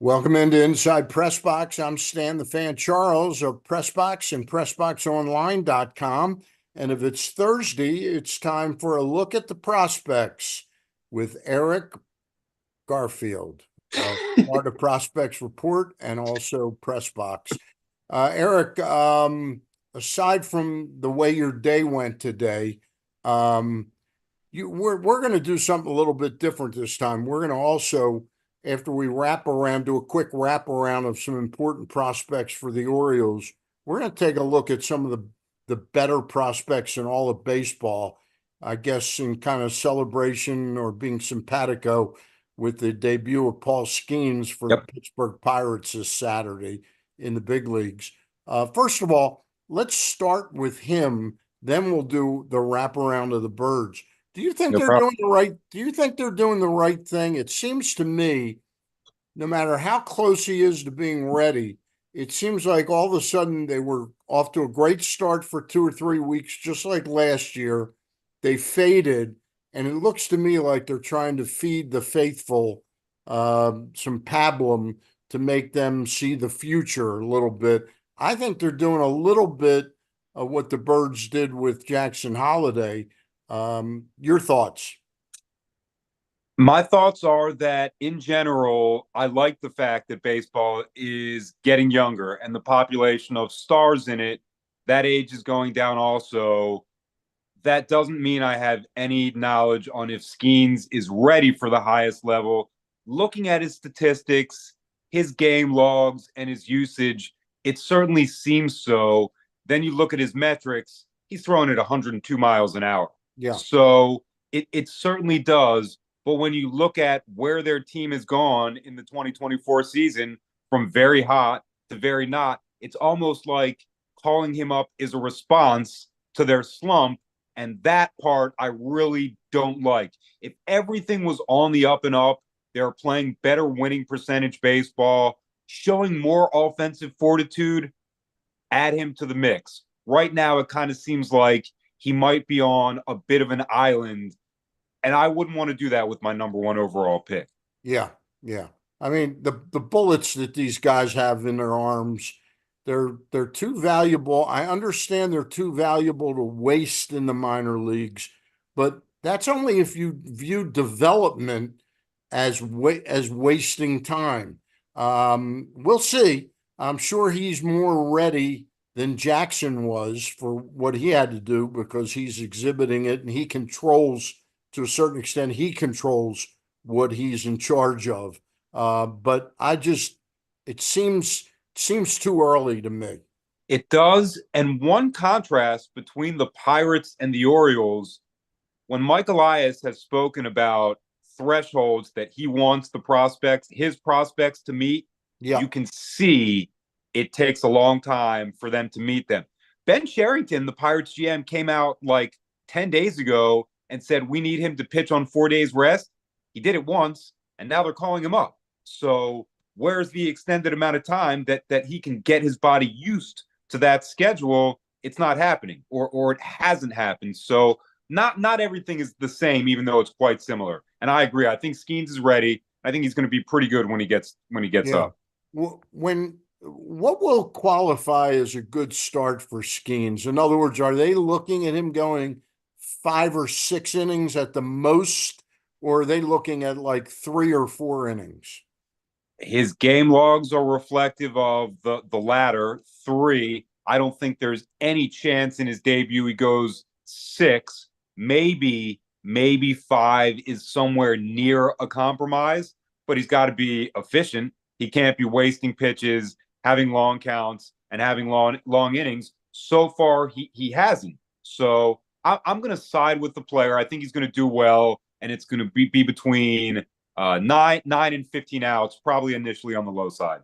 Welcome into Inside Press Box. I'm Stan the Fan Charles of Pressbox and PressBoxOnline.com. And if it's Thursday, it's time for a look at the prospects with Eric Garfield of Florida Prospects Report and also Pressbox. Eric, aside from the way your day went today, we're going to do something a little bit different this time. We're going to also, after we do a quick wrap around of some important prospects for the Orioles, we're going to take a look at some of the better prospects in all of baseball, I guess, in kind of celebration or being simpatico with the debut of Paul Skeens for the Pittsburgh Pirates this Saturday in the big leagues. First of all, let's start with him. Then we'll do the wraparound of the birds. Do you think they're doing the right? Do you think they're doing the right thing? It seems to me, no matter how close he is to being ready, it seems like all of a sudden they were off to a great start for 2 or 3 weeks, just like last year. They faded, and it looks to me like they're trying to feed the faithful some pablum to make them see the future a little bit. I think they're doing a little bit of what the Birds did with Jackson Holiday. Your thoughts? My thoughts are that in general, I like the fact that baseball is getting younger and the population of stars in it, that age is going down also. That doesn't mean I have any knowledge on if Skeens is ready for the highest level. Looking at his statistics, his game logs, and his usage, it certainly seems so. Then you look at his metrics, he's throwing at 102 miles an hour. Yeah. So it certainly does. But when you look at where their team has gone in the 2024 season, from very hot to very not, it's almost like calling him up is a response to their slump. And that part I really don't like. If everything was on the up and up, they're playing better winning percentage baseball, showing more offensive fortitude, add him to the mix. Right now, it kind of seems like he might be on a bit of an island, and I wouldn't want to do that with my number one overall pick. Yeah, yeah. I mean, the bullets that these guys have in their arms, they're too valuable. I understand they're too valuable to waste in the minor leagues, but that's only if you view development as wasting time. We'll see. I'm sure he's more ready than Jackson was for what he had to do because he's exhibiting it and he controls, to a certain extent, he controls what he's in charge of. But it seems too early to me. It does. And one contrast between the Pirates and the Orioles, when Mike Elias has spoken about thresholds that he wants his prospects to meet, you can see it takes a long time for them to meet them. Ben Cherington, the Pirates GM, came out like 10 days ago and said, we need him to pitch on 4 days rest. He did it once, and now they're calling him up. So where's the extended amount of time that he can get his body used to that schedule? It's not happening, or it hasn't happened. So not everything is the same, even though it's quite similar. And I agree. I think Skeens is ready. I think he's going to be pretty good when he gets up. What will qualify as a good start for Skeens? In other words, are they looking at him going 5 or 6 innings at the most, or are they looking at like 3 or 4 innings? His game logs are reflective of the latter 3. I don't think there's any chance in his debut he goes 6. Maybe 5 is somewhere near a compromise, but he's got to be efficient. He can't be wasting pitches, having long counts, and having long innings. So far, he hasn't. So I'm going to side with the player. I think he's going to do well, and it's going to be between 9 and 15 outs, probably initially on the low side.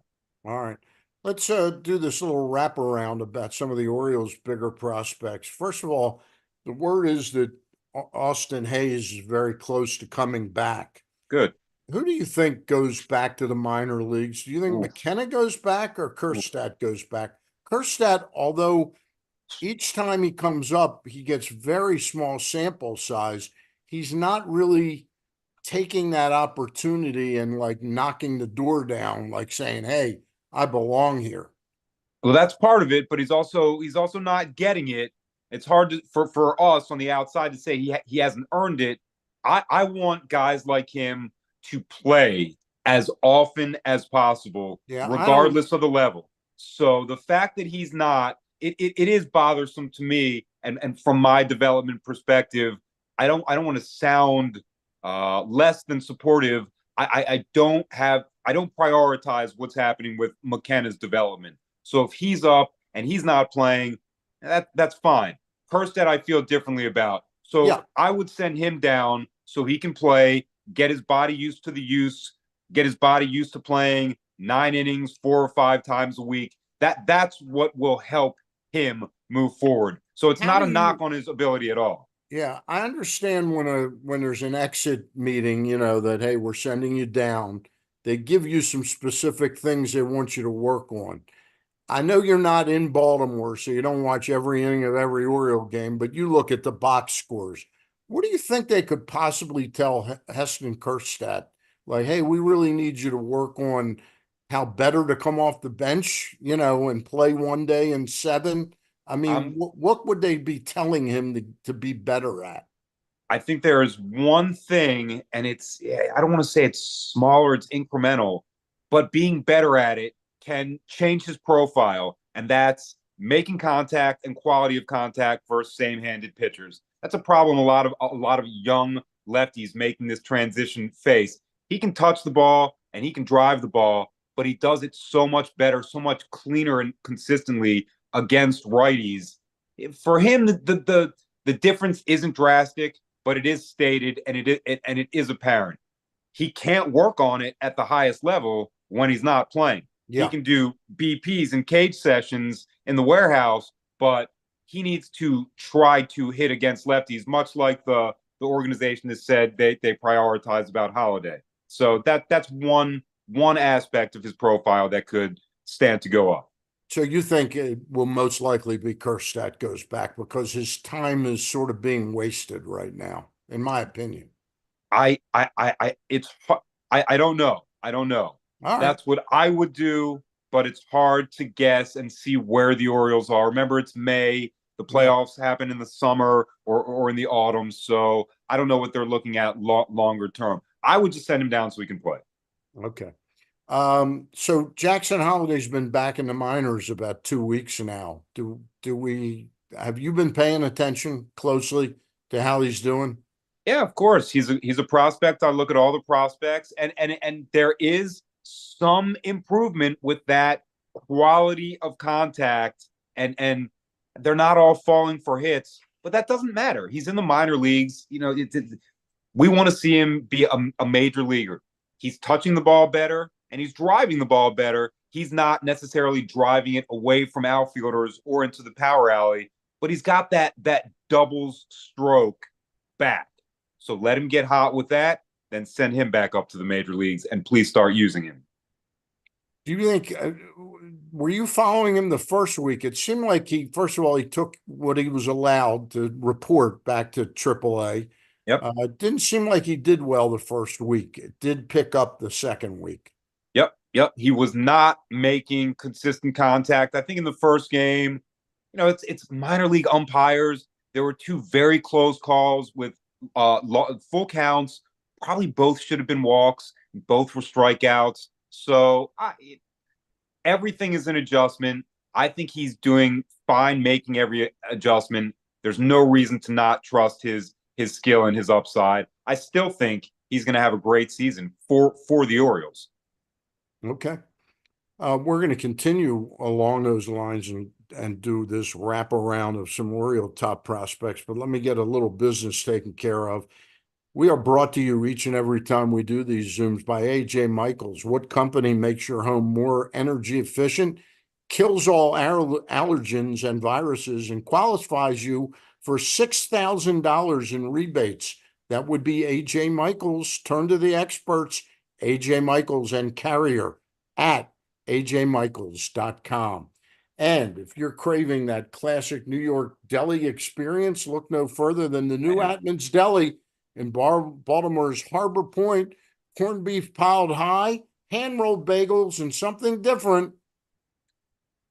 All right. Let's do this little wraparound about some of the Orioles' bigger prospects. First of all, the word is that Austin Hayes is very close to coming back. Good. Who do you think goes back to the minor leagues? Do you think McKenna goes back or Kjerstad goes back? Kjerstad, although each time he comes up, he gets very small sample size. He's not really taking that opportunity and like knocking the door down, like saying, "Hey, I belong here." Well, that's part of it, but he's also not getting it. It's hard for us on the outside to say he hasn't earned it. I want guys like him to play as often as possible, Yeah, I don't. regardless of the level. So the fact that he's not, it is bothersome to me, and from my development perspective, I don't want to sound less than supportive. I don't prioritize what's happening with McKenna's development. So if he's up and he's not playing, that's fine. Kerstead, I feel differently about. Yeah, So I would send him down so he can play, get his body used to the use, get his body used to playing 9 innings 4 or 5 times a week. That's what will help him move forward. So it's how not do a knock you? on his ability at all. Yeah, I understand when there's an exit meeting, that hey, we're sending you down. They give you some specific things they want you to work on. I know you're not in Baltimore, so you don't watch every inning of every Oriole game, but you look at the box scores. What do you think they could possibly tell Heston Kjerstad? Like, hey, we really need you to work on how better to come off the bench, and play one day in seven. I mean, I'm what would they be telling him to be better at? I think there is one thing, and I don't want to say it's small or it's incremental, but being better at it can change his profile, and that's making contact and quality of contact versus same-handed pitchers. That's a problem a lot of young lefties making this transition face. He can touch the ball and he can drive the ball, but he does it so much better, so much cleaner and consistently against righties. For him, the difference isn't drastic, but it is stated and it is apparent. He can't work on it at the highest level when he's not playing. He Yeah. can do BPs and cage sessions in the warehouse, but he needs to try to hit against lefties, much like the organization has said they prioritize about Holiday. So that's one aspect of his profile that could stand to go up. So you think it will most likely be Kjerstad goes back because his time is sort of being wasted right now, in my opinion. It's I don't know. I don't know. All right. That's what I would do, but it's hard to guess and see where the Orioles are. Remember, it's May. The Yeah. playoffs happen in the summer or in the autumn, so I don't know what they're looking at longer term. I would just send him down so he can play. Okay. So Jackson Holiday's been back in the minors about 2 weeks now. Do we have you been paying attention closely to how he's doing? Yeah, of course. He's a prospect. I look at all the prospects, and there is some improvement with that quality of contact, and they're not all falling for hits, but that doesn't matter. He's in the minor leagues. We want to see him be a major leaguer. He's touching the ball better and he's driving the ball better. He's not necessarily driving it away from outfielders or into the power alley, but he's got that doubles stroke back. So let him get hot with that, then send him back up to the major leagues and please start using him. Do you think were you following him the first week? It seemed like first of all, he took what he was allowed to report back to AAA. Yep. It didn't seem like he did well the first week. It did pick up the second week. Yep. Yep. He was not making consistent contact. I think in the first game, it's minor league umpires. There were two very close calls with full counts. Probably both should have been walks. Both were strikeouts. So everything is an adjustment. I think he's doing fine making every adjustment. There's no reason to not trust his skill and his upside. I still think he's going to have a great season for the Orioles. Okay. We're going to continue along those lines and do this wraparound of some Oriole top prospects, but let me get a little business taken care of. We are brought to you each and every time we do these Zooms by AJ Michaels. What company makes your home more energy efficient, kills all allergens and viruses, and qualifies you for $6,000 in rebates? That would be AJ Michaels. Turn to the experts, AJ Michaels and Carrier at ajmichaels.com. And if you're craving that classic New York deli experience, look no further than the new Man. Atman's Deli in Baltimore's Harbor Point, corned beef piled high, hand rolled bagels, and something different.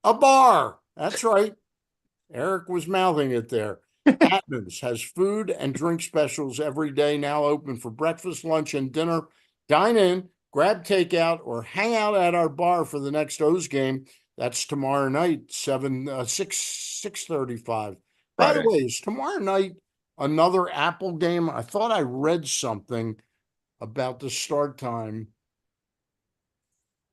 A bar. That's right. Eric was mouthing it there. Atman's has food and drink specials every day, now open for breakfast, lunch, and dinner. Dine in, grab takeout, or hang out at our bar for the next O's game. That's tomorrow night, 6:35. By the Friday. way, is tomorrow night another Apple game? I thought I read something about the start time.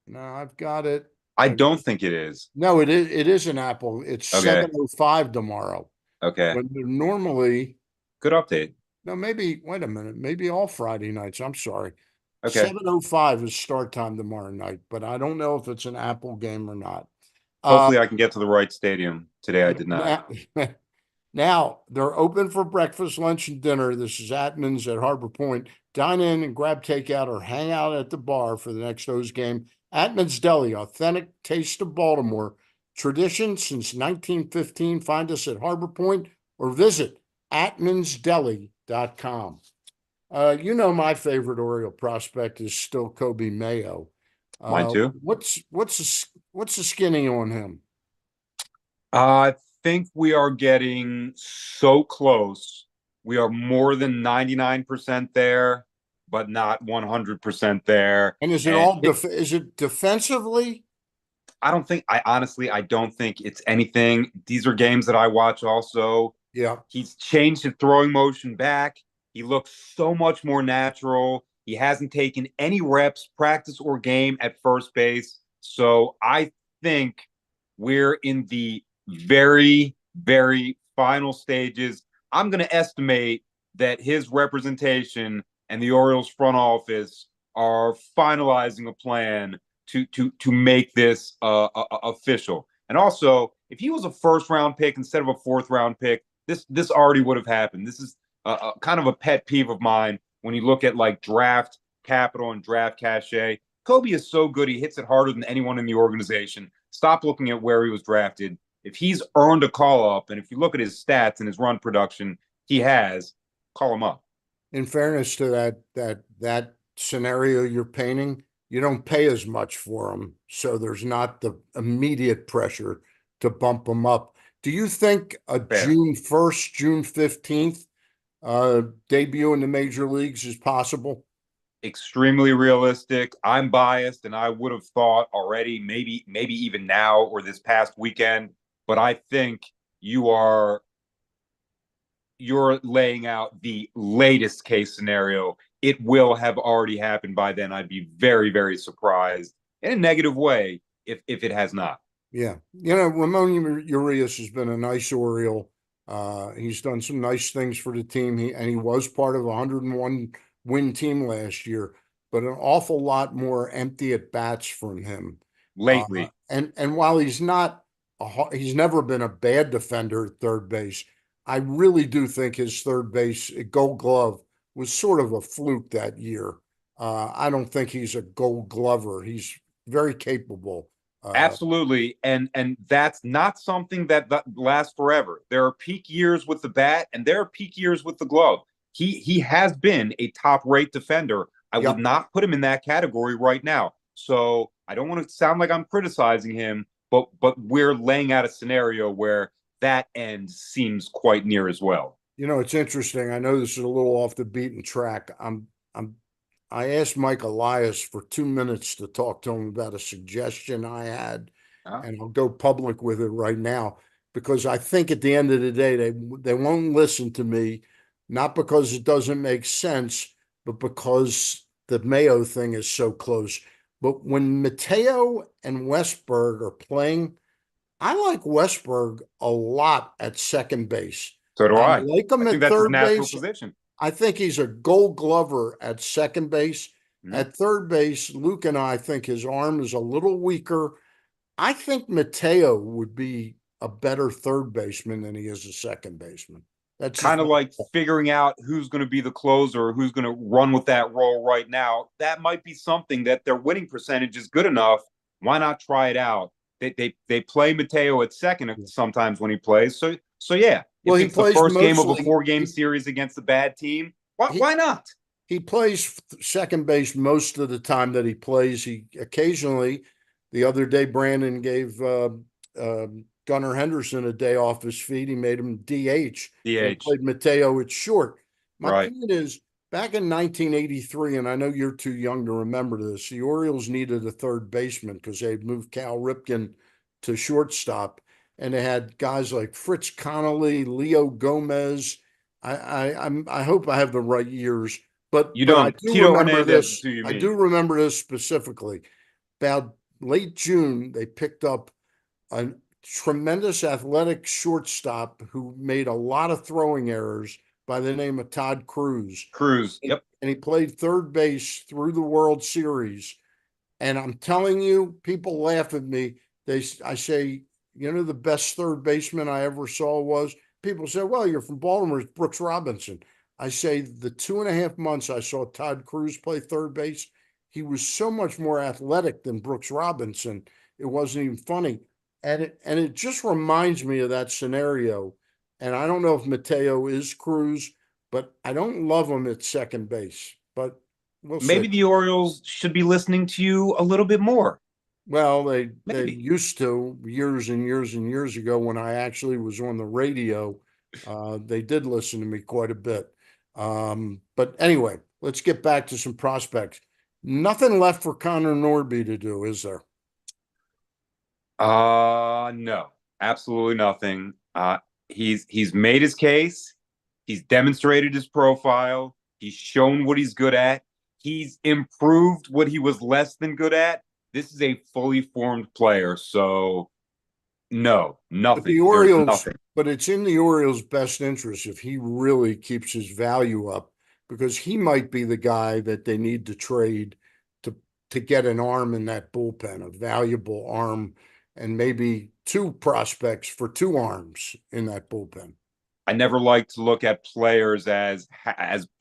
No, I've got it. I don't think it is. No, it is an Apple. It's Okay. 7:05 tomorrow. Okay. When normally, Good update. no, maybe, wait a minute, maybe all Friday nights. I'm sorry. Okay. 7:05 is start time tomorrow night, but I don't know if it's an Apple game or not. Uh, Hopefully I can get to the right stadium. Today I did not. now, now they're open for breakfast, lunch, and dinner. This is Atman's at Harbor Point. Dine in and grab takeout or hang out at the bar for the next O's game. Atman's Deli, authentic taste of Baltimore. Tradition since 1915. Find us at Harbor Point or visit atmansdeli.com. My favorite Oriole prospect is still Kobe Mayo. Mine too. What's the skinny on him? I think we are getting so close. We are more than 99% there, but not 100% there. And is it defensively? I don't think it's anything. These are games that I watch also. Yeah. He's changed his throwing motion back. He looks so much more natural. He hasn't taken any reps, practice, or game at first base. So I think we're in the very, very final stages. I'm going to estimate that his representation and the Orioles front office are finalizing a plan to make this official. And also, if he was a first round pick instead of a fourth round pick, this already would have happened. This is kind of a pet peeve of mine when you look at like draft capital and draft cachet. Kobe is so good; he hits it harder than anyone in the organization. Stop looking at where he was drafted. If he's earned a call up, and if you look at his stats and his run production, he has, call him up. In fairness to that scenario you're painting, you don't pay as much for him, so there's not the immediate pressure to bump him up. Do you think a Fair. June 1st, June 15th debut in the major leagues is possible? Extremely realistic. I'm biased, and I would have thought already, maybe even now or this past weekend. But I think you're laying out the latest case scenario. It will have already happened by then. I'd be very, very surprised in a negative way if it has not. Yeah. Ramon Urias has been a nice Oriole. He's done some nice things for the team. He was part of a 101 win team last year, but an awful lot more empty at bats from him Lately. And while he's never been a bad defender at third base. I really do think his third base Gold Glove was sort of a fluke that year. I don't think he's a Gold Glover. He's very capable. Absolutely, and that's not something that lasts forever. There are peak years with the bat, and there are peak years with the glove. He has been a top rate defender. I would not put him in that category right now. So I don't want to sound like I'm criticizing him, but we're laying out a scenario where that end seems quite near as well. It's interesting. I know this is a little off the beaten track. I asked Mike Elias for 2 minutes to talk to him about a suggestion I had, and I'll go public with it right now because I think at the end of the day they won't listen to me, not because it doesn't make sense, but because the Mayo thing is so close. But when Mateo and Westberg are playing, I like Westberg a lot at second base. So do I. Like him I think at that's his third natural base. position. I think he's a Gold Glover at second base. At third base, Luke and I think his arm is a little weaker. I think Mateo would be a better third baseman than he is a second baseman. That's kind of like figuring out who's going to be the closer, who's going to run with that role right now. That might be something that their winning percentage is good enough. Why not try it out? They play Mateo at second sometimes when he plays. So yeah. Well, if he it's the plays first game of a mostly 4-game series against a bad team, Why not? He plays second base most of the time that he plays. He occasionally, the other day, Brandon gave Gunnar Henderson a day off his feet. He made him DH, and he DH. played Mateo at short. My Right. point is, back in 1983, and I know you're too young to remember this, the Orioles needed a third baseman because they had moved Cal Ripken to shortstop, and they had guys like Fritz Connolly, Leo Gomez. I hope I have the right years, You but I don't. do Tito remember Hernandez is this. who you I do mean. remember this specifically. About late June, they picked up a tremendous athletic shortstop who made a lot of throwing errors by the name of Todd Cruz. Cruz. Yep. And he played third base through the World Series. And I'm telling you, people laugh at me. I say, the best third baseman I ever saw was. People say, well, you're from Baltimore, it's Brooks Robinson. I say the 2.5 months I saw Todd Cruz play third base, he was so much more athletic than Brooks Robinson. It wasn't even funny. And it just reminds me of that scenario. And I don't know if Mateo is Cruz, but I don't love him at second base. But we'll see. Maybe the Orioles should be listening to you a little bit more. Well, they Maybe. used to years and years and years ago when I actually was on the radio. They did listen to me quite a bit. But anyway, let's get back to some prospects. Nothing left for Connor Norby to do, is there? No, absolutely nothing. He's made his case. He's demonstrated his profile. He's shown what he's good at. He's improved what he was less than good at. This is a fully formed player. So no, But the nothing. There's Orioles, nothing. but it's in the Orioles' best interest if he really keeps his value up, because he might be the guy that they need to trade to to get an arm in that bullpen, a valuable arm, and maybe two prospects for two arms in that bullpen. I never like to look at players as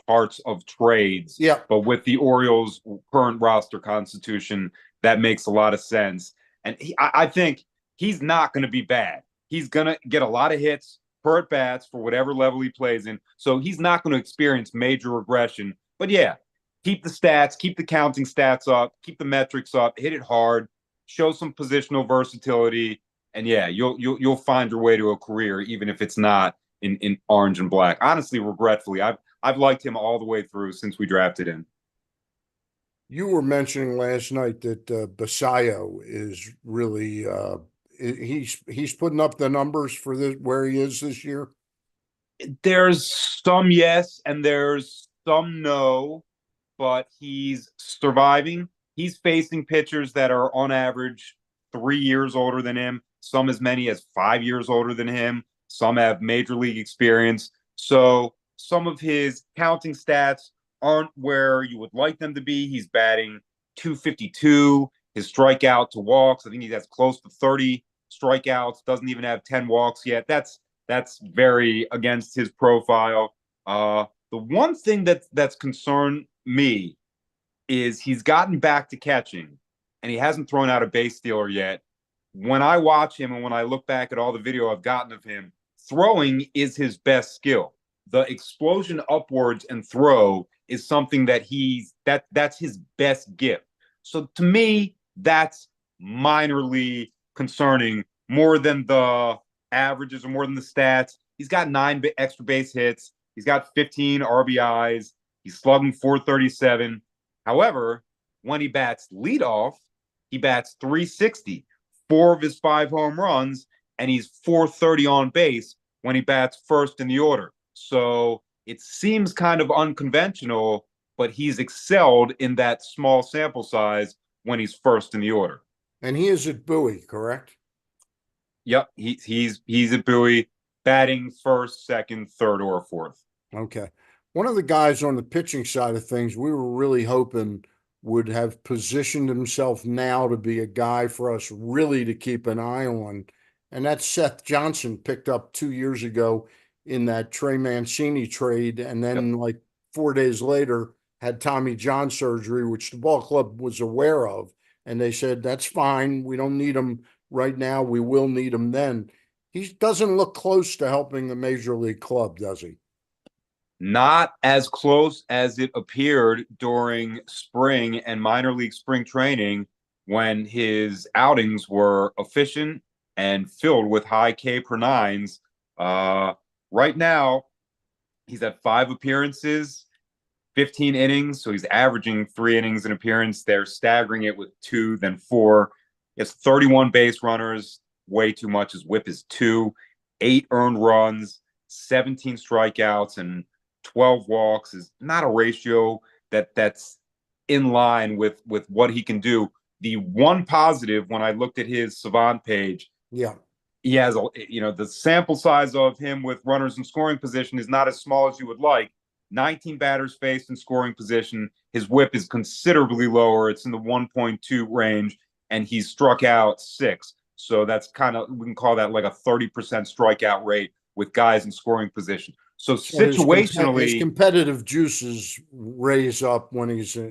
parts of trades, Yeah. but with the Orioles' current roster constitution, that makes a lot of sense. And I think he's not going to be bad. He's going to get a lot of hits per at bats for whatever level he plays in. So he's not going to experience major regression. But yeah, keep the stats, keep the counting stats up, keep the metrics up, hit it hard, show some positional versatility, and yeah, you'll find your way to a career, even if it's not in orange and black. Honestly, regretfully, I've liked him all the way through since we drafted him. You were mentioning last night that Basayo is really he's putting up the numbers for this where he is this year. There's some yes and there's some no, but he's surviving. He's facing pitchers that are on average 3 years older than him, some as many as 5 years older than him. Some have major league experience. So some of his counting stats aren't where you would like them to be. He's batting 252. His strikeout to walks, I think he has close to 30 strikeouts, doesn't even have 10 walks yet. That's very against his profile. The one thing that's concerned me is he's gotten back to catching and he hasn't thrown out a base stealer yet. When I watch him and when I look back at all the video I've gotten of him, throwing is his best skill. The explosion upwards and throw is something that's his best gift. So to me, that's minorly concerning more than the averages or more than the stats. He's got 9 extra base hits. He's got 15 RBIs. He's slugging 437. However, when he bats leadoff, he bats 360, 4 of his 5 home runs, and he's 430 on base when he bats first in the order. So it seems kind of unconventional, but he's excelled in that small sample size when he's first in the order. And he is at Bowie, correct? Yep, he's a Bowie, batting first, second, third, or fourth. Okay. One of the guys on the pitching side of things, we were really hoping would have positioned himself now to be a guy for us really to keep an eye on. And that's Seth Johnson, picked up 2 years ago in that Trey Mancini trade. And then, Yep. like 4 days later, had Tommy John surgery, which the ball club was aware of. And they said, that's fine. We don't need him right now. We will need him then. He doesn't look close to helping the major league club, does he? Not as close as it appeared during spring and minor league spring training when his outings were efficient and filled with high K per nines. Uh, right now, he's at 5 appearances, 15 innings, so he's averaging 3 innings an appearance. They're staggering it with two, then four. It's 31 base runners, way too much. His whip is two, 8 earned runs, 17 strikeouts, and 12 walks is not a ratio that's in line with what he can do. The one positive when I looked at his Savant page, Yeah. he has the sample size of him with runners in scoring position is not as small as you would like. 19 batters faced in scoring position. His whip is considerably lower. It's in the 1.2 range, and he's struck out 6. So that's we can call that like a 30% strikeout rate with guys in scoring position. So So his situationally, competitive juices raise up when he's, when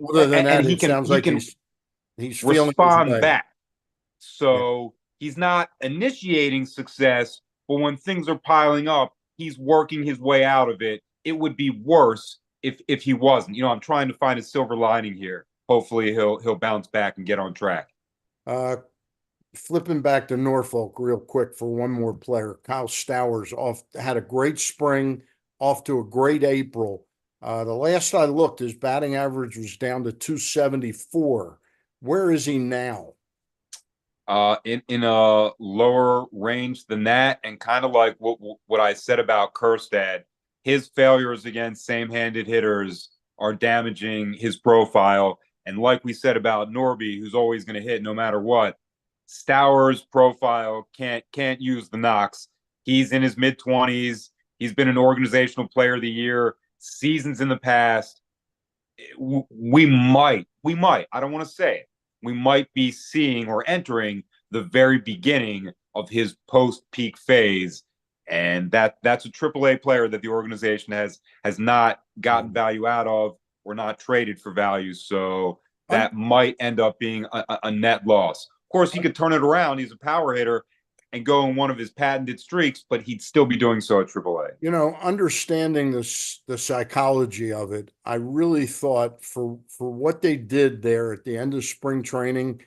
other than and that, he it can sounds he like can he's feeling his respond way. back. Yeah. So he's not initiating success, but when things are piling up, he's working his way out of it. It would be worse if he wasn't. I'm trying to find a silver lining here. Hopefully he'll bounce back and get on track. Uh, Flipping back to Norfolk real quick for one more player. Kyle Stowers had a great spring, off to a great April. The last I looked, his batting average was down to 274. Where is he now? In a lower range than that, and kind of like what I said about Kerstad, his failures against same-handed hitters are damaging his profile. And like we said about Norby, who's always going to hit no matter what, Stowers' profile can't use the knocks. He's in his mid-20s. He's been an organizational player of the year seasons in the past. We might, I don't want to say it, we might be seeing or entering the very beginning of his post-peak phase. And that's a AAA player that the organization has not gotten value out of or not traded for value. So Un- that might end up being a net loss. Of course, he could turn it around. He's a power hitter and go in one of his patented streaks, but he'd still be doing so at AAA. Understanding the psychology of it, I really thought for what they did there at the end of spring training,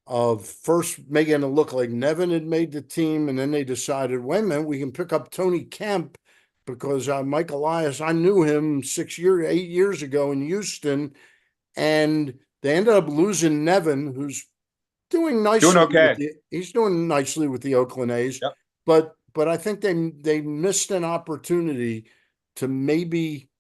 of first making it look like Nevin had made the team, and then they decided, wait a minute, we can pick up Tony Kemp because Mike Elias, I knew him 8 years ago in Houston, and they ended up losing Nevin, who's doing Doing nicely okay. he's doing nicely with the Oakland A's, Yep. but I think they missed an opportunity to maybe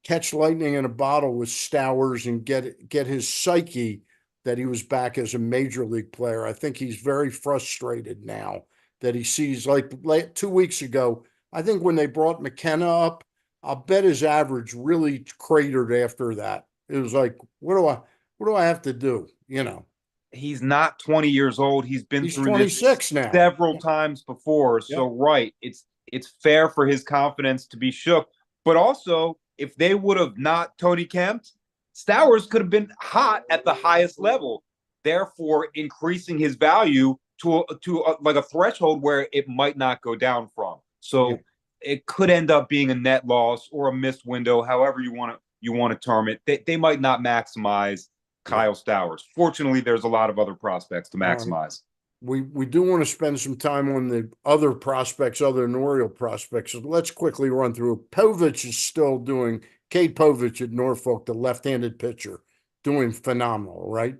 catch lightning in a bottle with Stowers and get his psyche that he was back as a major league player. I think he's very frustrated now that he sees, like 2 weeks ago, I think when they brought McKenna up, I'll bet his average really cratered after that. It was like, what do I have to do? He's not 20 years old. He's been He's through this 26 now. several times before. Yep. So right, it's fair for his confidence to be shook. But also, if they would have not Tony Kemp, Stowers could have been hot at the highest level, therefore increasing his value to like a threshold where it might not go down from. Yeah. So it could end up being a net loss or a missed window, however you want to term it. They might not maximize Yeah. Kyle Stowers. Fortunately, there's a lot of other prospects to All right. maximize. We do want to spend some time on the other prospects, other than Oriole prospects. So let's quickly run through. Povich is still doing, Kate Povich at Norfolk, the left-handed pitcher, doing phenomenal, right?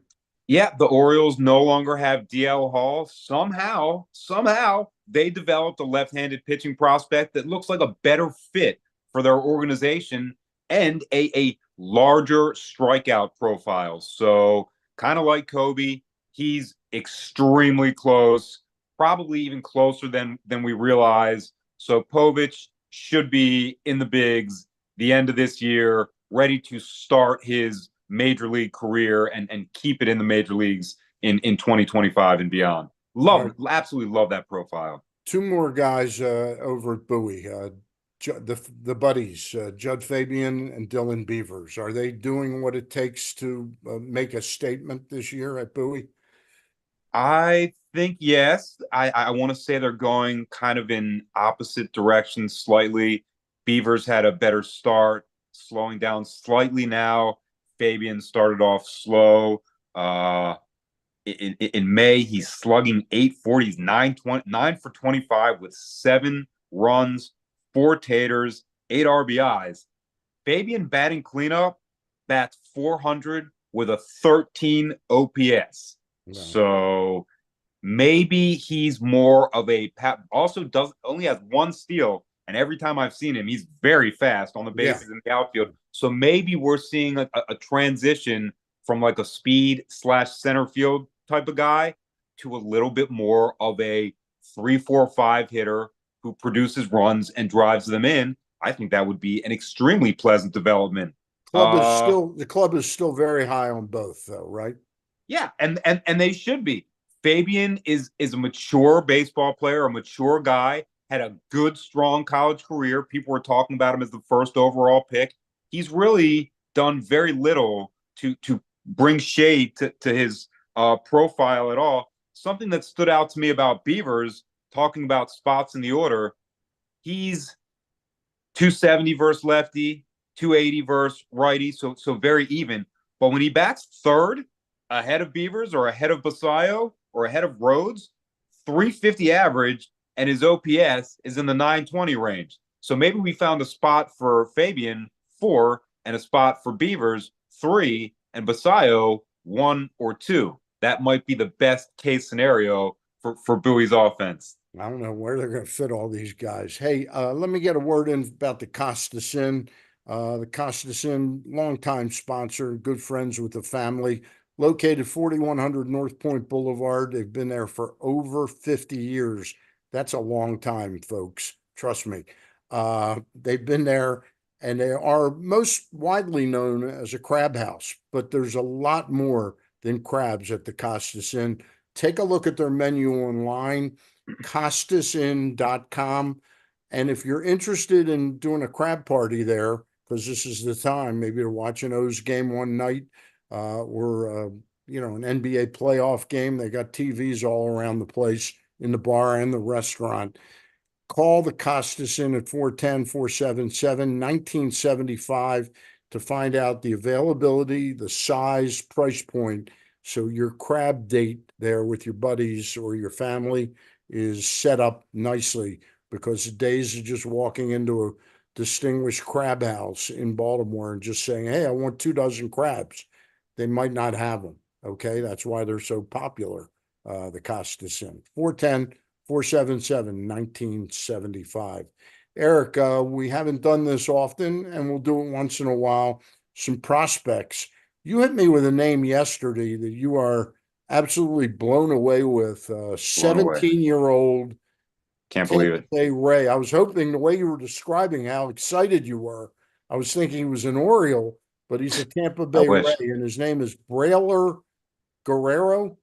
Yeah, the Orioles no longer have DL Hall. Somehow, they developed a left-handed pitching prospect that looks like a better fit for their organization and a larger strikeout profile. So kind of like Kobe, he's extremely close, probably even closer than we realize. So Povich should be in the bigs the end of this year, ready to start his major league career and keep it in the major leagues in 2025 and beyond. All right. Absolutely love that profile. Two more guys over at Bowie, the buddies, Judd Fabian and Dylan Beavers. Are they doing what it takes to make a statement this year at Bowie? I think yes. I want to say they're going kind of in opposite directions slightly. Beavers had a better start, slowing down slightly now. Fabian started off slow. In May, he's slugging 840. He's 9 for 25 with 7 runs, 4 taters, 8 RBIs. Fabian batting cleanup, bats 400 with a 13 OPS. No. So maybe he's more of a also does only has 1 steal, and every time I've seen him, he's very fast on the bases in the outfield. So maybe we're seeing a transition from like a speed / center field type of guy to a little bit more of a 3-4-5 hitter who produces runs and drives them in. I think that would be an extremely pleasant development. The club is still very high on both, though, right? Yeah, and they should be. Fabian is a mature baseball player, a mature guy, had a good, strong college career. People were talking about him as the first overall pick. He's really done very little to bring shade to his profile at all. Something that stood out to me about Beavers, talking about spots in the order, he's 270 versus lefty, 280 versus righty, so very even. But when he bats third, ahead of Beavers or ahead of Basayo or ahead of Rhodes, 350 average, and his OPS is in the 920 range. So maybe we found a spot for Fabian, 4, and a spot for Beavers, 3, and Basayo, 1 or 2. That might be the best case scenario for Bowie's offense. I don't know where they're going to fit all these guys. Hey, let me get a word in about the Costas Inn. The Costas Inn, longtime sponsor, good friends with the family, located 4100 North Point Boulevard. They've been there for over 50 years. That's a long time, folks. Trust me. They've been there, and they are most widely known as a crab house, but there's a lot more than crabs at the Costas Inn. Take a look at their menu online, costasin.com. And if you're interested in doing a crab party there, because this is the time, maybe to watch an O's game one night, or an NBA playoff game. They got TVs all around the place in the bar and the restaurant. Call the Costas Inn at 410-477-1975 to find out the availability, the size, price point. So your crab date there with your buddies or your family is set up nicely, because the days of just walking into a distinguished crab house in Baltimore and just saying, hey, I want 24 crabs. They might not have them. Okay. That's why they're so popular. The Costas Inn, 410-477-1975. Eric, we haven't done this often, and we'll do it once in a while. Some prospects. You hit me with a name yesterday that you are absolutely blown away with. 17-year-old Can't believe Tampa it. Bay Ray. I was hoping, the way you were describing how excited you were, I was thinking he was an Oriole, but he's a Tampa I Bay Ray, wish. and his name is Brailer Guerrero.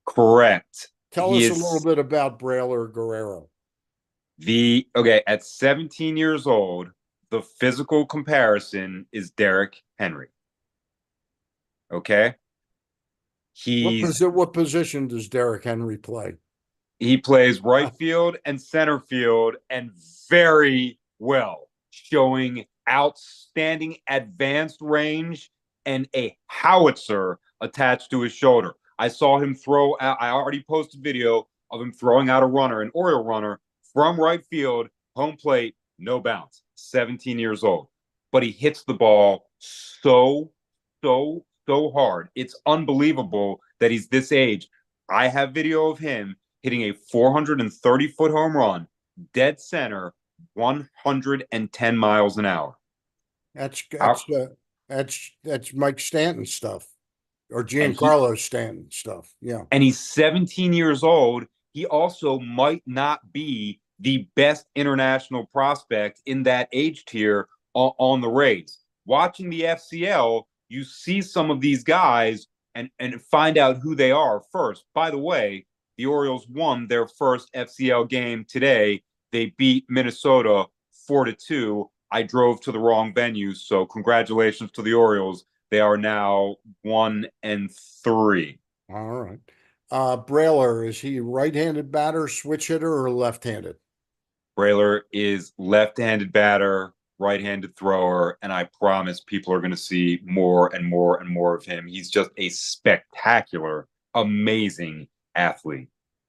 Correct. Tell He us a little is bit about Brailer Guerrero. at 17 years old, the physical comparison is Derrick Henry. Okay. What position does Derrick Henry play? He plays right field and center field, and very well, showing outstanding advanced range and a howitzer attached to his shoulder. I saw him throw out, I already posted video of him throwing out a runner, an Oriole runner, from right field, home plate, no bounce, 17 years old. But he hits the ball so hard. It's unbelievable that he's this age. I have video of him hitting a 430-foot home run, dead center, 110 miles an hour. That's How, that's uh, that's Mike Stanton stuff, or and he Giancarlo Stanton stuff. Yeah. and he's 17 years old. He also might not be the best international prospect in that age tier on the Rays. Watching the FCL, you see some of these guys and find out who they are first. By the way, the Orioles won their first FCL game today. They beat Minnesota 4-2. I drove to the wrong venue, so congratulations to the Orioles. They are now 1-3. All right. Brailer, is he right-handed batter, switch hitter, or left-handed? Brailer is left-handed batter. right-handed thrower, and I promise people are going to see more and more and more of him. He's just a spectacular, amazing athlete.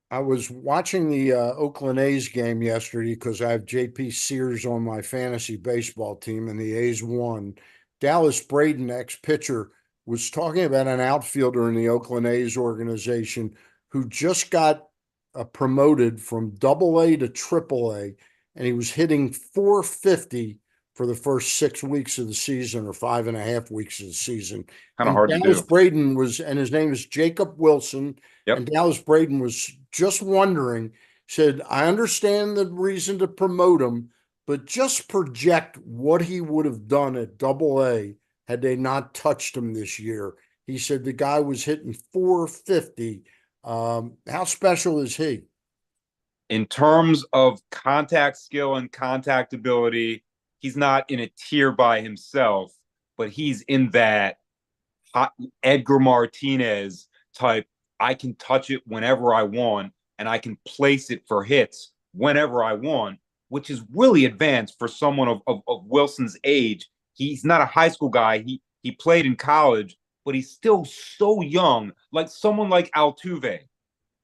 I was watching the Oakland A's game yesterday because I have JP Sears on my fantasy baseball team, and the A's won. Dallas Braden, ex-pitcher, was talking about an outfielder in the Oakland A's organization who just got promoted from Double A to Triple A, and he was hitting 450 for the first 6 weeks of the season, or 5.5 weeks of the season. Kind of And hard to Dallas do. Braden was, and his name is Jacob Wilson. Yep. And Dallas Braden was just wondering, said, I understand the reason to promote him, but just project what he would have done at Double A had they not touched him this year. He said the guy was hitting 450. How special is he? In terms of contact skill and contact ability, he's not in a tier by himself, but he's in that hot Edgar Martinez type. I can touch it whenever I want, and I can place it for hits whenever I want, which is really advanced for someone of Wilson's age. He's not a high school guy. He played in college, but he's still so young, like someone like Altuve. Right.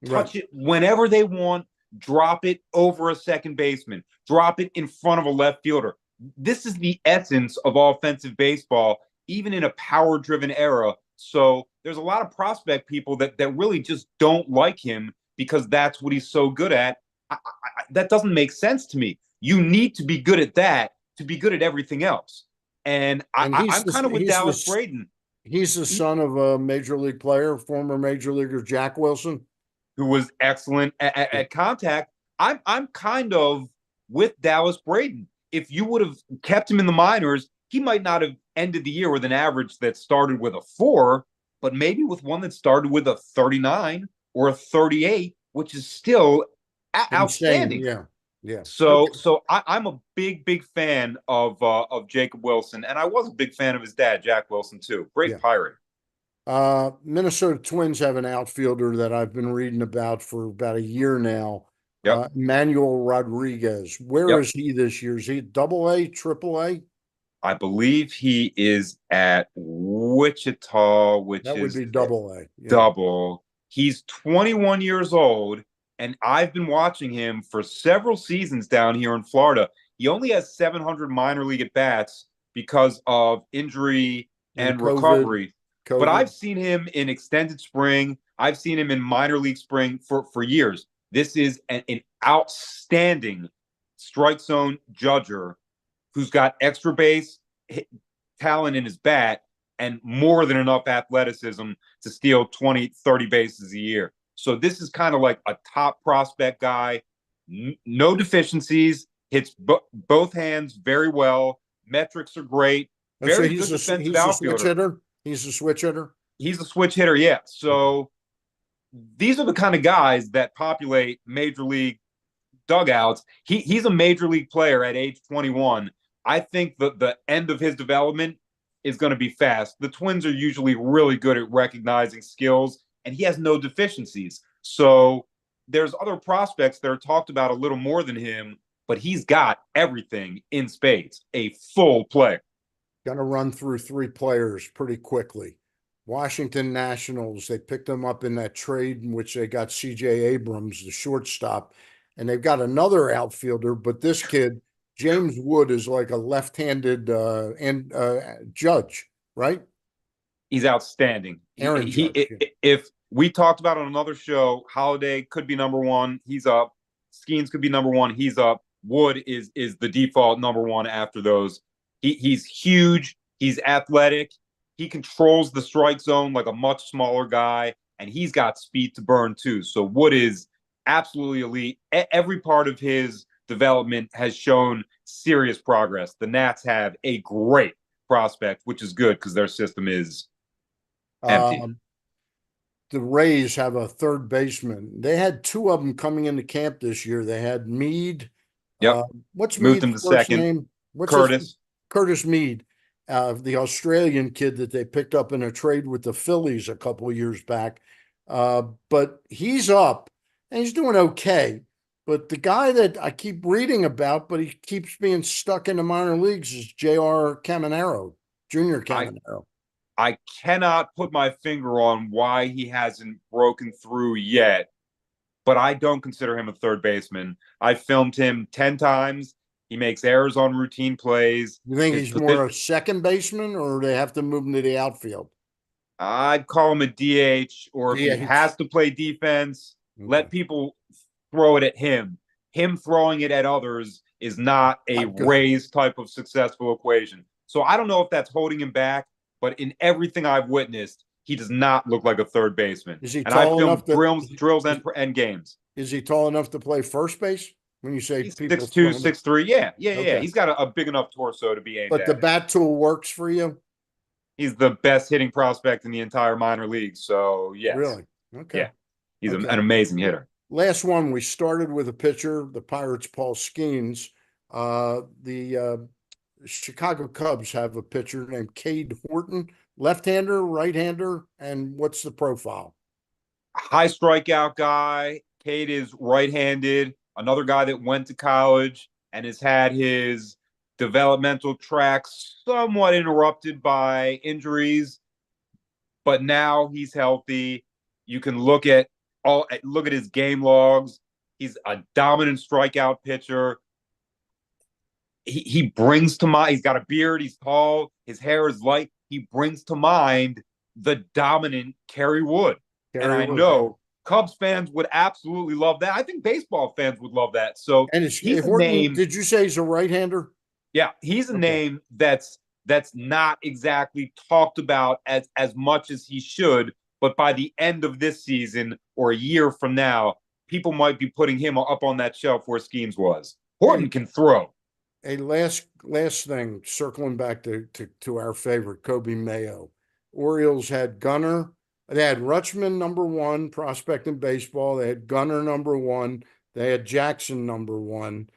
Touch it whenever they want, drop it over a second baseman, drop it in front of a left fielder. This is the essence of offensive baseball, even in a power driven era. So there's a lot of prospect people that really just don't like him because that's what he's so good at. That doesn't make sense to me. You need to be good at that to be good at everything else. And And I'm kind of with Dallas Braden. he's the son of a major league player, former major leaguer Jack Wilson, who was excellent at contact. I'm kind of with Dallas Braden. If you would have kept him in the minors, he might not have ended the year with an average that started with a 4, but maybe with one that started with a 39 or a 38, which is still insane. outstanding. Yeah, yeah. So I'm a big fan of Jacob Wilson, and I was a big fan of his dad, Jack Wilson, too. Great Yeah. Pirate. Minnesota Twins have an outfielder that I've been reading about for about a year now. Yep. Manuel Rodriguez. Where Yep. is he this year? Is he Double A, Triple A? I believe he is at Wichita, which That would is be Double A. Yeah. double. He's 21 years old, and I've been watching him for several seasons down here in Florida. He only has 700 minor league at bats because of injury And and recovery. But COVID. I've seen him in extended spring. I've seen him in minor league spring for years. This is an outstanding strike zone judger who's got extra base talent in his bat and more than enough athleticism to steal 20, 30 bases a year. So this is kind of like a top prospect guy, no deficiencies, hits both hands very well. Metrics are great. And so Very good defensive he's a switch outfielder. hitter. He's a switch hitter. He's a switch hitter, yeah. So these are the kind of guys that populate major league dugouts. He's a major league player at age 21. I think the end of his development is going to be fast. The Twins are usually really good at recognizing skills, and he has no deficiencies. So there's other prospects that are talked about a little more than him, but he's got everything in spades, a full player. Going to run through 3 players pretty quickly. Washington Nationals, they picked them up in that trade in which they got CJ Abrams, the shortstop, and they've got another outfielder, but this kid, James Wood, is like a left-handed Judge, right? He's outstanding. Aaron Judge. If we talked about on another show, Holiday could be number 1, he's up. Skeens could be number 1, he's up. Wood is the default number 1 after those. He's huge. He's athletic. He controls the strike zone like a much smaller guy, and he's got speed to burn too. So Wood is absolutely elite. Every part of his development has shown serious progress. The Nats have a great prospect, which is good because their system is empty. The Rays have a third baseman. They had 2 of them coming into camp this year. They had Mead. Yep. What's Moved Mead's him to first second. name? Curtis. Curtis Mead, the Australian kid that they picked up in a trade with the Phillies a couple of years back. But he's up and he's doing okay. But the guy that I keep reading about, but he keeps being stuck in the minor leagues is J.R. Caminero, Junior I Caminero. I cannot put my finger on why he hasn't broken through yet, but I don't consider him a third baseman. I filmed him 10 times. He makes errors on routine plays. You think His he's more position, a second baseman, or they have to move him to the outfield? I'd call him a DH, or if he DH. has to play defense, let Okay. people throw it at him. Him throwing it at others is not a Not good. raised type of successful equation. So I don't know if that's holding him back, but in everything I've witnessed, he does not look like a third baseman. Is he And I tall enough filmed to drills is, and games. is he tall enough to play first base? When you say He's people 6'2", throwing it. 6'3". Yeah. Okay. He's got a big enough torso to be aimed But the at. bat tool works for you? He's the best hitting prospect in the entire minor league. So yes, Really? Okay. yeah, he's an Okay. amazing hitter. Last one, we started with a pitcher, the Pirates, Paul Skeens. The Chicago Cubs have a pitcher named Cade Horton, left-hander, right-hander, and what's the profile? High strikeout guy. Cade is right-handed. Another guy that went to college and has had his developmental track somewhat interrupted by injuries, but now he's healthy. You can look at his game logs. He's a dominant strikeout pitcher. He brings to mind. He's got a beard. He's tall. His hair is light. He brings to mind the dominant Kerry Wood, and Gary I Wood. know Cubs fans would absolutely love that. I think baseball fans would love that. So And is he's a Horton, name. did you say he's a right-hander? Yeah, he's a Okay. name that's not exactly talked about as much as he should. But by the end of this season or a year from now, people might be putting him up on that shelf where Schemes was. Horton Hey, can throw. a last thing, circling back to our favorite, Kobe Mayo. Orioles had Gunner. They had Rutschman #1 prospect in baseball. They had Gunner #1. They had Jackson #1.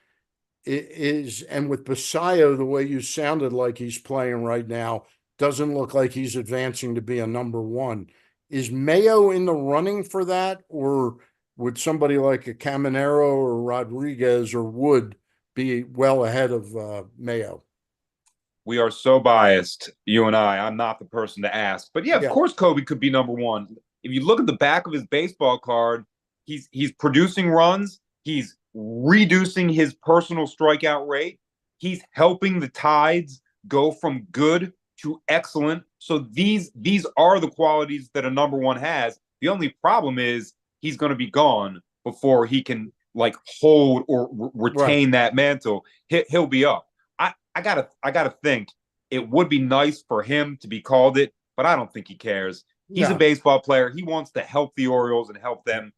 It is, and with Basayo, the way you sounded like he's playing right now, doesn't look like he's advancing to be a #1. Is Mayo in the running for that, or would somebody like a Caminero or Rodriguez or Wood be well ahead of Mayo? We are so biased, you and I. I'm not the person to ask. But yeah, of Yeah, course Kobe could be #1. If you look at the back of his baseball card, he's producing runs, he's reducing his personal strikeout rate, he's helping the Tides go from good to excellent. So these are the qualities that a #1 has. The only problem is he's going to be gone before he can like hold or right. retain that mantle. He'll be up. I gotta think it would be nice for him to be called it, but I don't think he cares. He's a No. baseball player. He wants to help the Orioles and help them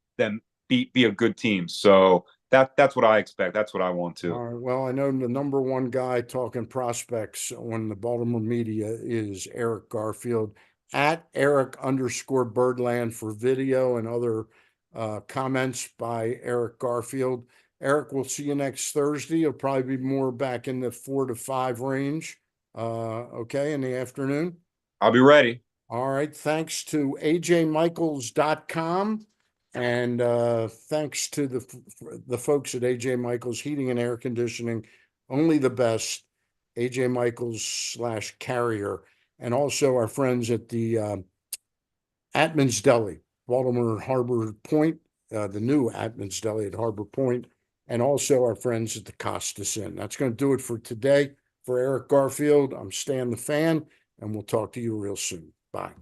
be a good team. So that's what I expect. That's what I want to. All right. Well, I know the #1 guy talking prospects on the Baltimore media is Eric Garfield at Eric_Birdland for video and other comments by Eric Garfield. Eric, we'll see you next Thursday. It'll probably be more back in the 4 to 5 range. Okay, in the afternoon. I'll be ready. All right. Thanks to ajmichaels.com. And thanks to the folks at AJ Michaels Heating and Air Conditioning, only the best, AJ Michaels /Carrier, and also our friends at the Atman's Deli, Baltimore Harbor Point, the new Atman's Deli at Harbor Point, and also our friends at the Costas Inn. That's going to do it for today. For Eric Garfield, I'm Stan the Fan, and we'll talk to you real soon. Bye.